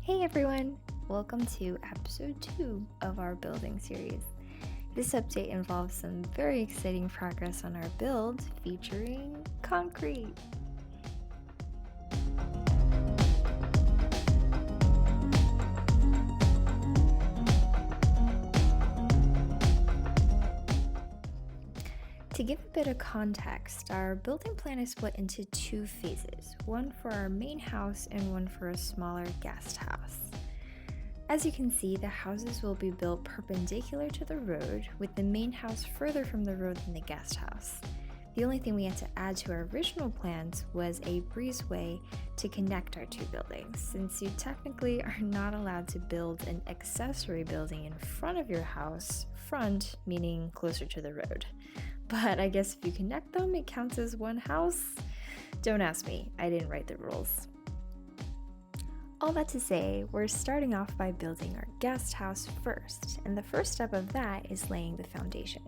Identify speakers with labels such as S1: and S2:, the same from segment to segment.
S1: Hey everyone! Welcome to episode 2 of our building series. This update involves some very exciting progress on our build featuring concrete. To give a bit of context, our building plan is split into two phases, one for our main house and one for a smaller guest house. As you can see, the houses will be built perpendicular to the road, with the main house further from the road than the guest house. The only thing we had to add to our original plans was a breezeway to connect our two buildings, since you technically are not allowed to build an accessory building in front of your house, front meaning closer to the road. But I guess if you connect them, it counts as one house. Don't ask me, I didn't write the rules. All that to say, we're starting off by building our guest house first, and the first step of that is laying the foundation.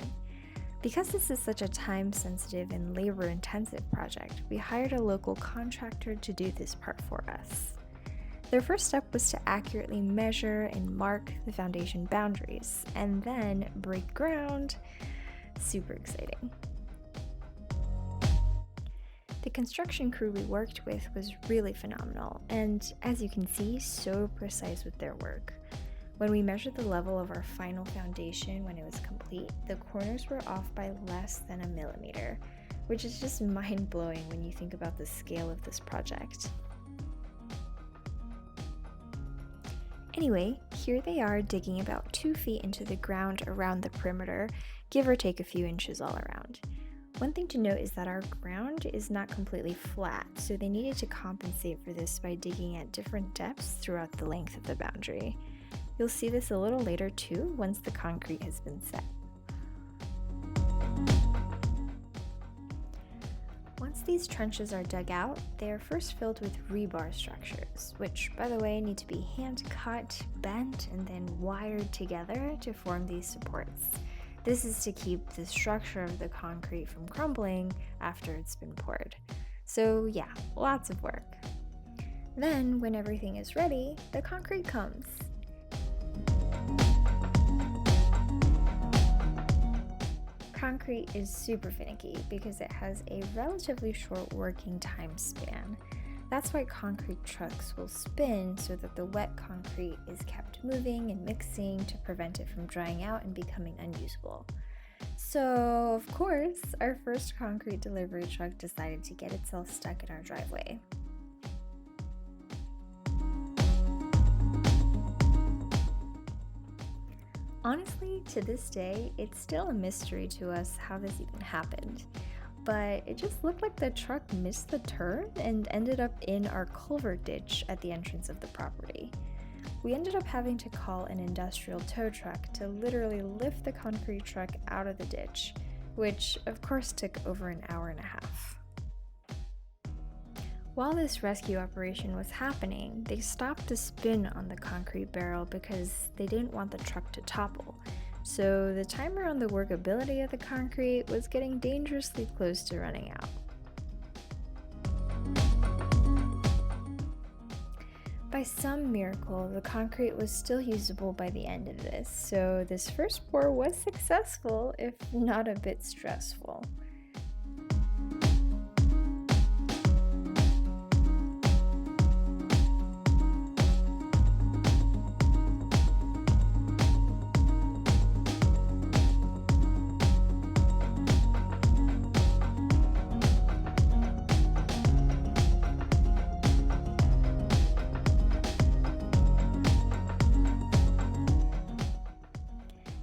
S1: Because this is such a time-sensitive and labor-intensive project, we hired a local contractor to do this part for us. Their first step was to accurately measure and mark the foundation boundaries, and then break ground. Super exciting. The construction crew we worked with was really phenomenal, and as you can see, so precise with their work. When we measured the level of our final foundation when it was complete, the corners were off by less than a millimeter, which is just mind-blowing when you think about the scale of this project. Anyway, here they are digging about 2 feet into the ground around the perimeter, give or take a few inches all around. One thing to note is that our ground is not completely flat, so they needed to compensate for this by digging at different depths throughout the length of the boundary. You'll see this a little later too, once the concrete has been set. Once these trenches are dug out, they are first filled with rebar structures, which, by the way, need to be hand-cut, bent, and then wired together to form these supports. This is to keep the structure of the concrete from crumbling after it's been poured. So yeah, lots of work. Then, when everything is ready, the concrete comes. Concrete is super finicky because it has a relatively short working time span. That's why concrete trucks will spin so that the wet concrete is kept moving and mixing to prevent it from drying out and becoming unusable. So, of course, our first concrete delivery truck decided to get itself stuck in our driveway. Honestly, to this day, it's still a mystery to us how this even happened. But it just looked like the truck missed the turn and ended up in our culvert ditch at the entrance of the property. We ended up having to call an industrial tow truck to literally lift the concrete truck out of the ditch, which of course took over an hour and a half. While this rescue operation was happening, they stopped the spin on the concrete barrel because they didn't want the truck to topple. So the timer on the workability of the concrete was getting dangerously close to running out. By some miracle, the concrete was still usable by the end of this, so this first pour was successful, if not a bit stressful.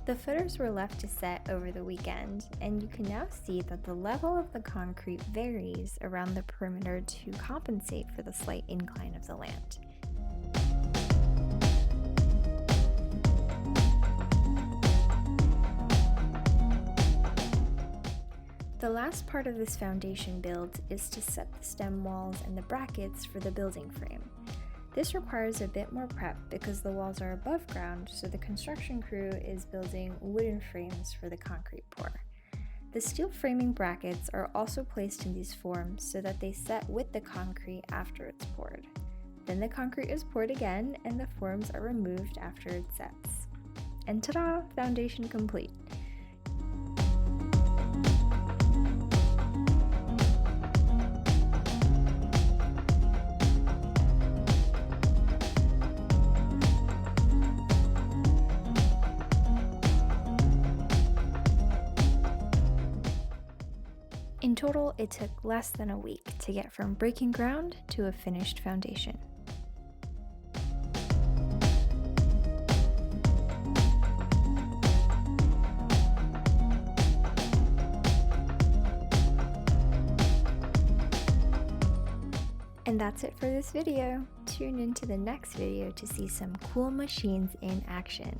S1: The footers were left to set over the weekend, and you can now see that the level of the concrete varies around the perimeter to compensate for the slight incline of the land. The last part of this foundation build is to set the stem walls and the brackets for the building frame. This requires a bit more prep because the walls are above ground, so the construction crew is building wooden frames for the concrete pour. The steel framing brackets are also placed in these forms so that they set with the concrete after it's poured. Then the concrete is poured again and the forms are removed after it sets. And ta-da! Foundation complete. In total, it took less than a week to get from breaking ground to a finished foundation. And that's it for this video. Tune into the next video to see some cool machines in action.